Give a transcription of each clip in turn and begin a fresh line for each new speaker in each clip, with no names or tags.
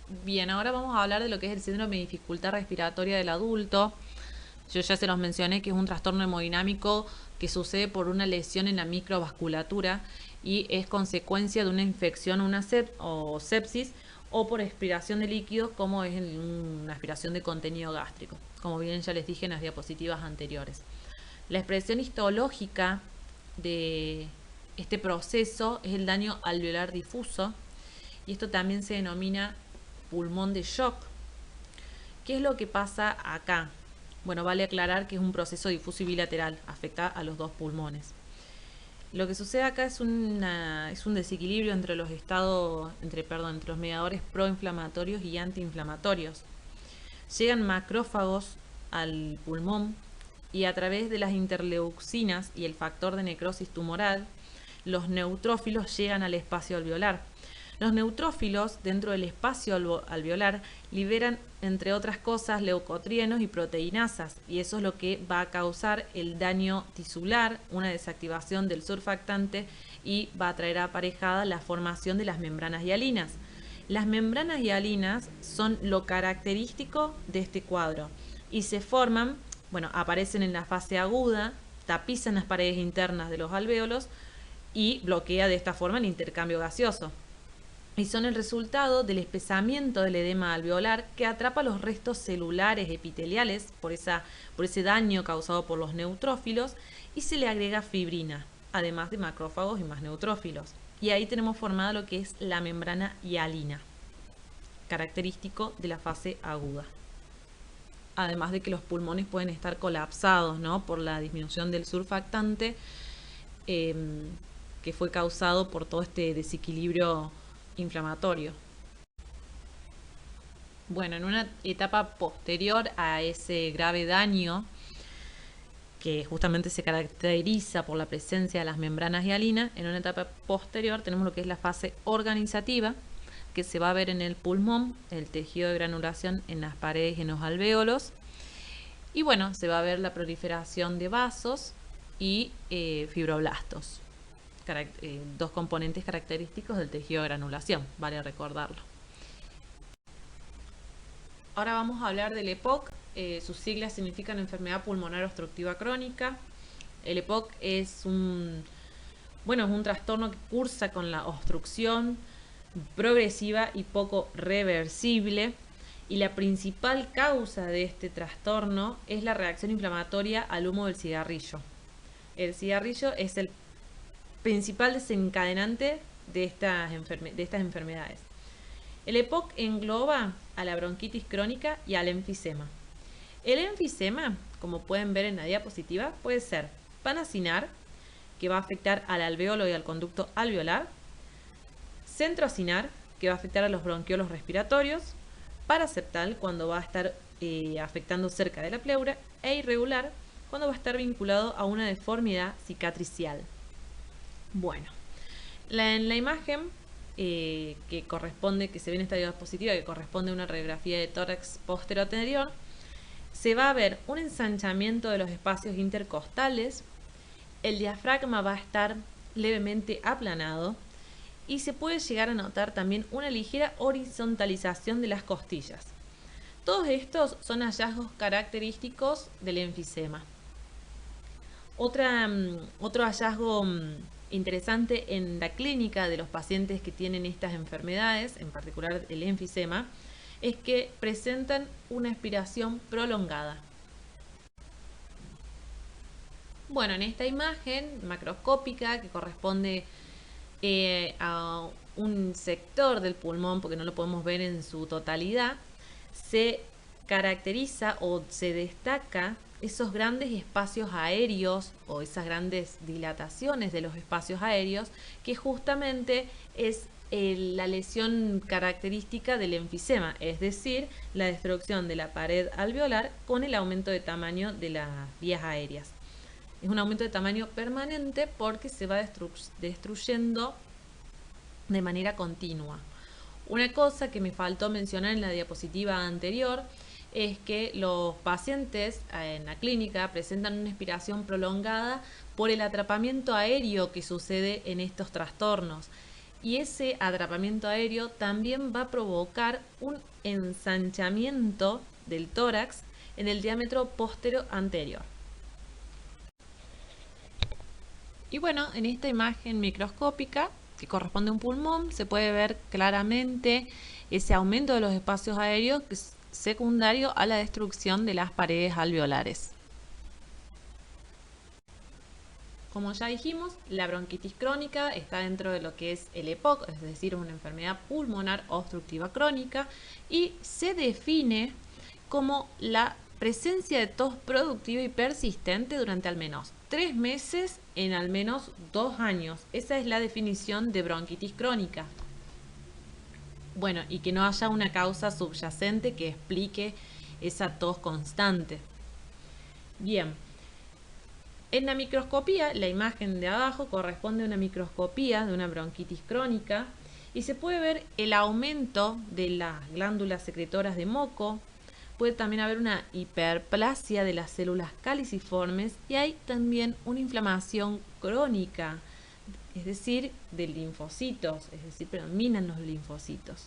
Bien, ahora vamos a hablar de lo que es el síndrome de dificultad respiratoria del adulto. Yo ya se los mencioné que es un trastorno hemodinámico que sucede por una lesión en la microvasculatura y es consecuencia de una infección, o sepsis, o por expiración de líquidos, como es una aspiración de contenido gástrico, como bien ya les dije en las diapositivas anteriores. La expresión histológica de este proceso es el daño alveolar difuso, y esto también se denomina pulmón de shock. ¿Qué es lo que pasa acá? Bueno, vale aclarar que es un proceso difuso y bilateral, afecta a los dos pulmones. Lo que sucede acá es un desequilibrio entre los entre los mediadores proinflamatorios y antiinflamatorios. Llegan macrófagos al pulmón y a través de las interleucinas y el factor de necrosis tumoral, los neutrófilos llegan al espacio alveolar. Los neutrófilos dentro del espacio alveolar liberan, entre otras cosas, leucotrienos y proteinasas, y eso es lo que va a causar el daño tisular, una desactivación del surfactante, y va a traer aparejada la formación de las membranas hialinas. Las membranas hialinas son lo característico de este cuadro y se forman, aparecen en la fase aguda, tapizan las paredes internas de los alvéolos y bloquea de esta forma el intercambio gaseoso. Y son el resultado del espesamiento del edema alveolar que atrapa los restos celulares epiteliales por ese daño causado por los neutrófilos, y se le agrega fibrina, además de macrófagos y más neutrófilos. Y ahí tenemos formada lo que es la membrana hialina, característico de la fase aguda. Además de que los pulmones pueden estar colapsados, ¿no?, por la disminución del surfactante, que fue causado por todo este desequilibrio inflamatorio. Bueno, en una etapa posterior a ese grave daño, que justamente se caracteriza por la presencia de las membranas hialinas, en una etapa posterior tenemos lo que es la fase organizativa, que se va a ver en el pulmón, el tejido de granulación en las paredes y en los alvéolos, y bueno, se va a ver la proliferación de vasos y fibroblastos, dos componentes característicos del tejido de granulación, vale recordarlo. Ahora vamos a hablar del EPOC. Sus siglas significan enfermedad pulmonar obstructiva crónica. El EPOC es un trastorno que cursa con la obstrucción progresiva y poco reversible, y la principal causa de este trastorno es la reacción inflamatoria al humo del cigarrillo. El cigarrillo es el principal desencadenante de estas enfermedades. El EPOC engloba a la bronquitis crónica y al enfisema. El enfisema, como pueden ver en la diapositiva, puede ser panacinar, que va a afectar al alvéolo y al conducto alveolar; centroacinar, que va a afectar a los bronquiolos respiratorios; paraseptal, cuando va a estar afectando cerca de la pleura; e irregular, cuando va a estar vinculado a una deformidad cicatricial. Bueno, en la imagen que se ve en esta diapositiva, que corresponde a una radiografía de tórax posterior, se va a ver un ensanchamiento de los espacios intercostales, el diafragma va a estar levemente aplanado, y se puede llegar a notar también una ligera horizontalización de las costillas. Todos estos son hallazgos característicos del enfisema. Otro hallazgo interesante en la clínica de los pacientes que tienen estas enfermedades, en particular el enfisema, es que presentan una expiración prolongada. Bueno, en esta imagen macroscópica, que corresponde a un sector del pulmón, porque no lo podemos ver en su totalidad, se caracteriza o se destaca esos grandes espacios aéreos o esas grandes dilataciones de los espacios aéreos, que justamente es la lesión característica del enfisema, es decir, la destrucción de la pared alveolar con el aumento de tamaño de las vías aéreas. Es un aumento de tamaño permanente porque se va destruyendo de manera continua. Una cosa que me faltó mencionar en la diapositiva anterior es que los pacientes en la clínica presentan una expiración prolongada por el atrapamiento aéreo que sucede en estos trastornos. y ese atrapamiento aéreo también va a provocar un ensanchamiento del tórax en el diámetro posterior anterior. Y bueno, en esta imagen microscópica que corresponde a un pulmón se puede ver claramente ese aumento de los espacios aéreos que es secundario a la destrucción de las paredes alveolares. Como ya dijimos, la bronquitis crónica está dentro de lo que es el EPOC, es decir, una enfermedad pulmonar obstructiva crónica, y se define como la presencia de tos productiva y persistente durante al menos 3 meses en al menos 2 años. Esa es la definición de bronquitis crónica. Bueno, y que no haya una causa subyacente que explique esa tos constante. Bien. En la microscopía, la imagen de abajo corresponde a una microscopía de una bronquitis crónica y se puede ver el aumento de las glándulas secretoras de moco. Puede también haber una hiperplasia de las células caliciformes y hay también una inflamación crónica, es decir, de linfocitos, es decir, predominan los linfocitos.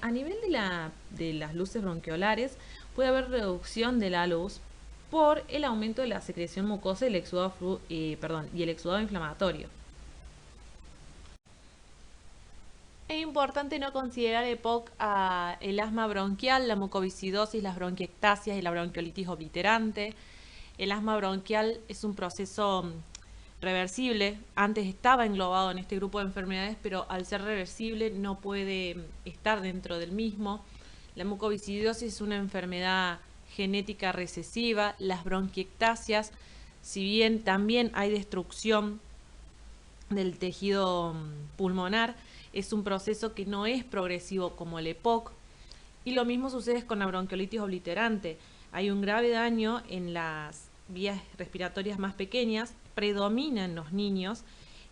A nivel de las luces bronquiolares puede haber reducción de la luz por el aumento de la secreción mucosa y el exudado inflamatorio. Es importante no considerar EPOC el asma bronquial, la mucoviscidosis, las bronquiectasias y la bronquiolitis obliterante. El asma bronquial es un proceso reversible. Antes estaba englobado en este grupo de enfermedades, pero al ser reversible no puede estar dentro del mismo. La mucoviscidosis es una enfermedad genética recesiva. Las bronquiectasias, si bien también hay destrucción del tejido pulmonar, es un proceso que no es progresivo como el EPOC. Y lo mismo sucede con la bronquiolitis obliterante. Hay un grave daño en las vías respiratorias más pequeñas, predomina en los niños,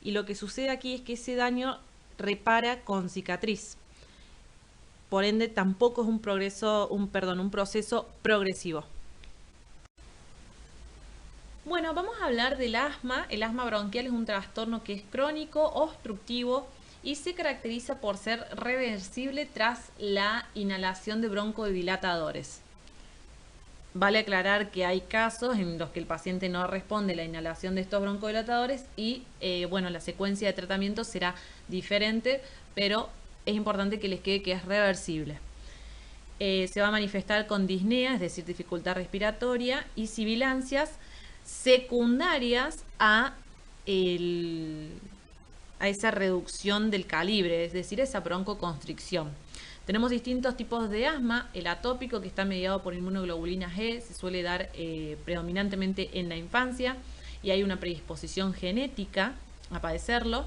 y lo que sucede aquí es que ese daño repara con cicatriz. Por ende, tampoco es un proceso progresivo. Bueno, vamos a hablar del asma. El asma bronquial es un trastorno que es crónico, obstructivo y se caracteriza por ser reversible tras la inhalación de broncodilatadores. Vale aclarar que hay casos en los que el paciente no responde a la inhalación de estos broncodilatadores y la secuencia de tratamiento será diferente, pero es importante que les quede que es reversible. Se va a manifestar con disnea, es decir, dificultad respiratoria, y sibilancias secundarias a esa reducción del calibre, es decir, esa broncoconstricción. Tenemos distintos tipos de asma. El atópico, que está mediado por inmunoglobulina G, se suele dar predominantemente en la infancia y hay una predisposición genética a padecerlo.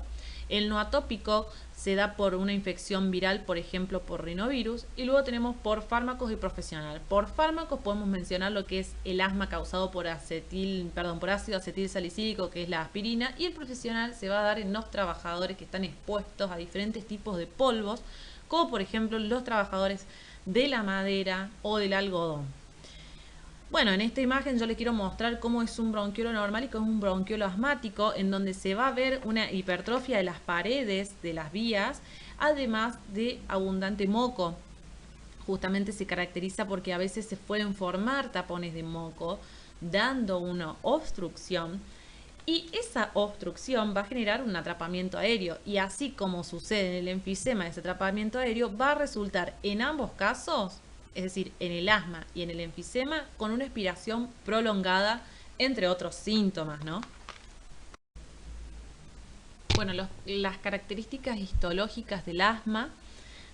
El no atópico se da por una infección viral, por ejemplo por rinovirus, y luego tenemos por fármacos y profesional. Por fármacos podemos mencionar lo que es el asma causado por ácido acetil salicílico, que es la aspirina, y el profesional se va a dar en los trabajadores que están expuestos a diferentes tipos de polvos, como por ejemplo los trabajadores de la madera o del algodón. Bueno, en esta imagen yo les quiero mostrar cómo es un bronquiolo normal y cómo es un bronquiolo asmático, en donde se va a ver una hipertrofia de las paredes de las vías, además de abundante moco. Justamente se caracteriza porque a veces se pueden formar tapones de moco, dando una obstrucción, y esa obstrucción va a generar un atrapamiento aéreo, y así como sucede en el enfisema, ese atrapamiento aéreo va a resultar en ambos casos, es decir, en el asma y en el enfisema, con una expiración prolongada, entre otros síntomas, ¿no? Bueno, las características histológicas del asma,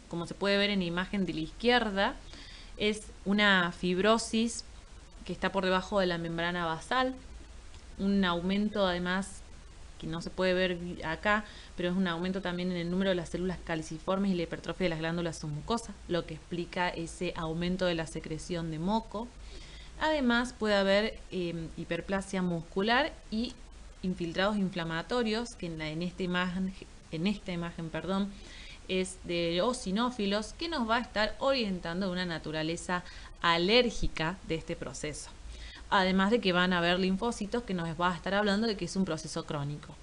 como se puede ver en la imagen de la izquierda, es una fibrosis que está por debajo de la membrana basal, un aumento además que no se puede ver acá, pero es un aumento también en el número de las células caliciformes y la hipertrofia de las glándulas submucosas, lo que explica ese aumento de la secreción de moco. Además puede haber hiperplasia muscular y infiltrados inflamatorios, que en esta imagen es de eosinófilos, que nos va a estar orientando a una naturaleza alérgica de este proceso. Además de que van a haber linfocitos, que nos va a estar hablando de que es un proceso crónico.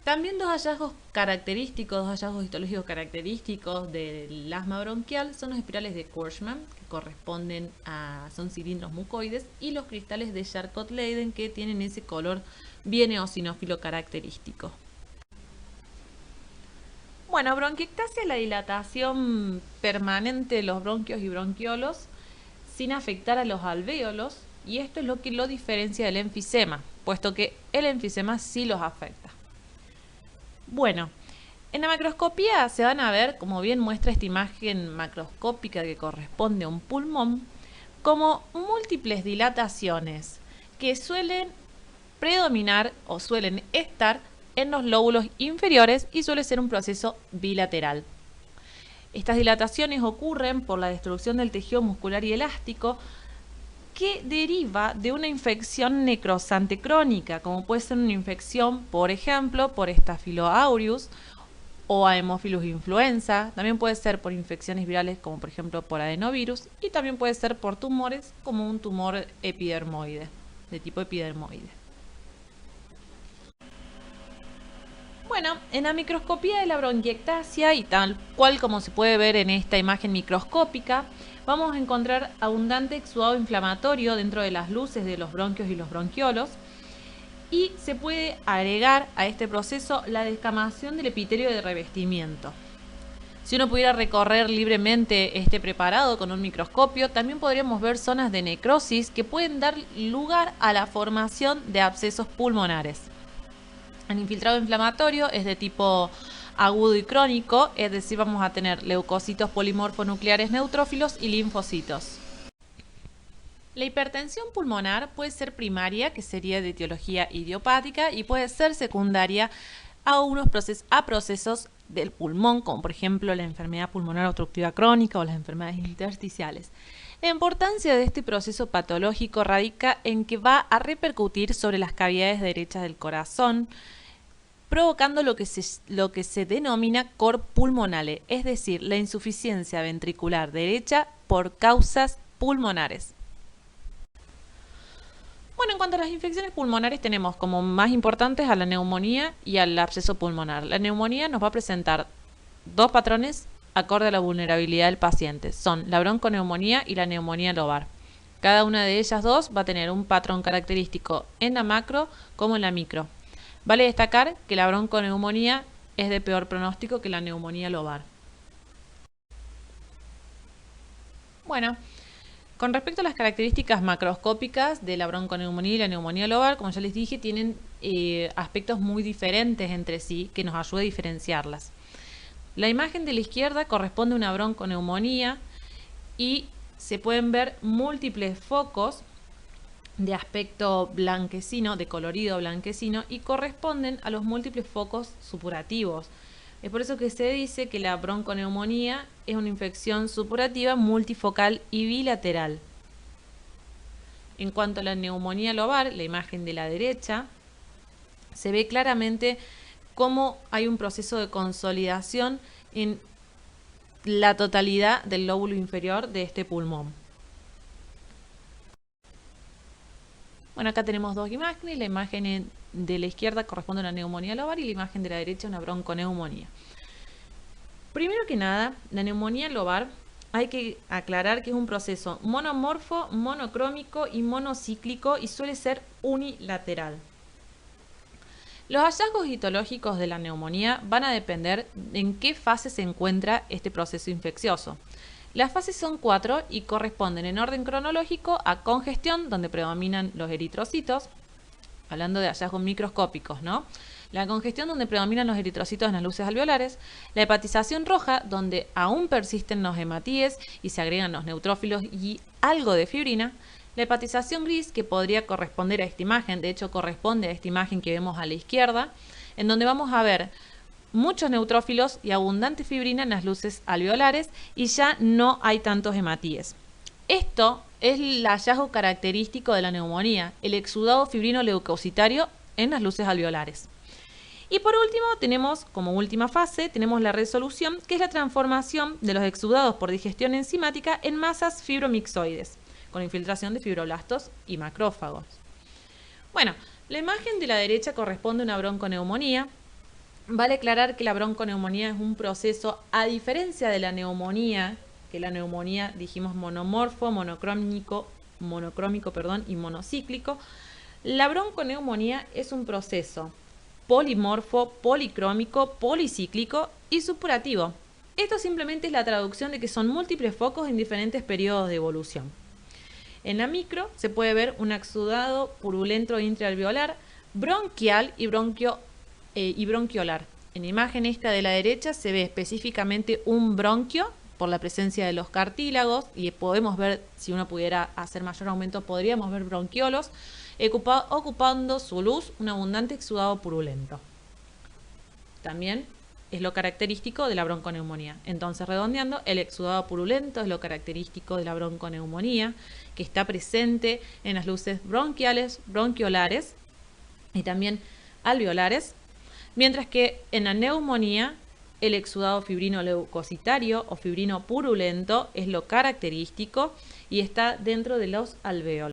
También dos hallazgos característicos, dos hallazgos histológicos característicos del asma bronquial son los espirales de Korschmann, que corresponden son cilindros mucoides, y los cristales de Charcot-Leyden, que tienen ese color bien eosinófilo característico. Bueno, bronquiectasia es la dilatación permanente de los bronquios y bronquiolos sin afectar a los alvéolos, y esto es lo que lo diferencia del enfisema, puesto que el enfisema sí los afecta. Bueno, en la macroscopía se van a ver, como bien muestra esta imagen macroscópica que corresponde a un pulmón, como múltiples dilataciones que suelen predominar o suelen estar en los lóbulos inferiores y suele ser un proceso bilateral. Estas dilataciones ocurren por la destrucción del tejido muscular y elástico que deriva de una infección necrosante crónica, como puede ser una infección, por ejemplo, por Staphylococcus aureus o Haemophilus influenza. También puede ser por infecciones virales, como por ejemplo por adenovirus, y también puede ser por tumores, como un tumor epidermoide, de tipo epidermoide. Bueno, en la microscopía de la bronquiectasia, y tal cual como se puede ver en esta imagen microscópica, vamos a encontrar abundante exudado inflamatorio dentro de las luces de los bronquios y los bronquiolos, y se puede agregar a este proceso la descamación del epitelio de revestimiento. Si uno pudiera recorrer libremente este preparado con un microscopio, también podríamos ver zonas de necrosis que pueden dar lugar a la formación de abscesos pulmonares. El infiltrado inflamatorio es de tipo agudo y crónico, es decir, vamos a tener leucocitos polimorfonucleares neutrófilos y linfocitos. La hipertensión pulmonar puede ser primaria, que sería de etiología idiopática, y puede ser secundaria a procesos del pulmón, como por ejemplo la enfermedad pulmonar obstructiva crónica o las enfermedades intersticiales. La importancia de este proceso patológico radica en que va a repercutir sobre las cavidades derechas del corazón, provocando lo que se denomina cor pulmonale, es decir, la insuficiencia ventricular derecha por causas pulmonares. Bueno, en cuanto a las infecciones pulmonares tenemos como más importantes a la neumonía y al absceso pulmonar. La neumonía nos va a presentar dos patrones acorde a la vulnerabilidad del paciente. Son la bronconeumonía y la neumonía lobar. Cada una de ellas dos va a tener un patrón característico en la macro como en la micro. Vale destacar que la bronconeumonía es de peor pronóstico que la neumonía lobar. Bueno, con respecto a las características macroscópicas de la bronconeumonía y la neumonía lobar, como ya les dije, tienen aspectos muy diferentes entre sí que nos ayuda a diferenciarlas. La imagen de la izquierda corresponde a una bronconeumonía y se pueden ver múltiples focos de aspecto blanquecino, de colorido blanquecino, y corresponden a los múltiples focos supurativos. Es por eso que se dice que la bronconeumonía es una infección supurativa multifocal y bilateral. En cuanto a la neumonía lobar, la imagen de la derecha, se ve claramente cómo hay un proceso de consolidación en la totalidad del lóbulo inferior de este pulmón. Bueno, acá tenemos dos imágenes, la imagen de la izquierda corresponde a una neumonía lobar y la imagen de la derecha a una bronconeumonía. Primero que nada, la neumonía lobar hay que aclarar que es un proceso monomorfo, monocrómico y monocíclico y suele ser unilateral. Los hallazgos histológicos de la neumonía van a depender en qué fase se encuentra este proceso infeccioso. Las fases son 4 y corresponden en orden cronológico a congestión, donde predominan los eritrocitos, hablando de hallazgos microscópicos, ¿no? La congestión, donde predominan los eritrocitos en las luces alveolares, la hepatización roja, donde aún persisten los hematíes y se agregan los neutrófilos y algo de fibrina, la hepatización gris, que podría corresponder a esta imagen, de hecho corresponde a esta imagen que vemos a la izquierda, en donde vamos a ver muchos neutrófilos y abundante fibrina en las luces alveolares y ya no hay tantos hematíes. Esto es el hallazgo característico de la neumonía, el exudado fibrino leucocitario en las luces alveolares. Y por último, tenemos como última fase, tenemos la resolución, que es la transformación de los exudados por digestión enzimática en masas fibromixoides, con infiltración de fibroblastos y macrófagos. Bueno, la imagen de la derecha corresponde a una bronconeumonía, Vale aclarar que la bronconeumonía es un proceso, a diferencia de la neumonía, que la neumonía dijimos monomorfo, monocrómico, y monocíclico. La bronconeumonía es un proceso polimorfo, policrómico, policíclico y supurativo. Esto simplemente es la traducción de que son múltiples focos en diferentes periodos de evolución. En la micro se puede ver un exudado purulento intraalveolar, bronquial y bronquiolar. En la imagen esta de la derecha se ve específicamente un bronquio por la presencia de los cartílagos, y podemos ver, si uno pudiera hacer mayor aumento, podríamos ver bronquiolos ocupando su luz un abundante exudado purulento. También es lo característico de la bronconeumonía. Entonces, redondeando, el exudado purulento es lo característico de la bronconeumonía, que está presente en las luces bronquiales, bronquiolares y también alveolares, mientras que en la neumonía el exudado fibrino leucocitario o fibrino purulento es lo característico y está dentro de los alvéolos.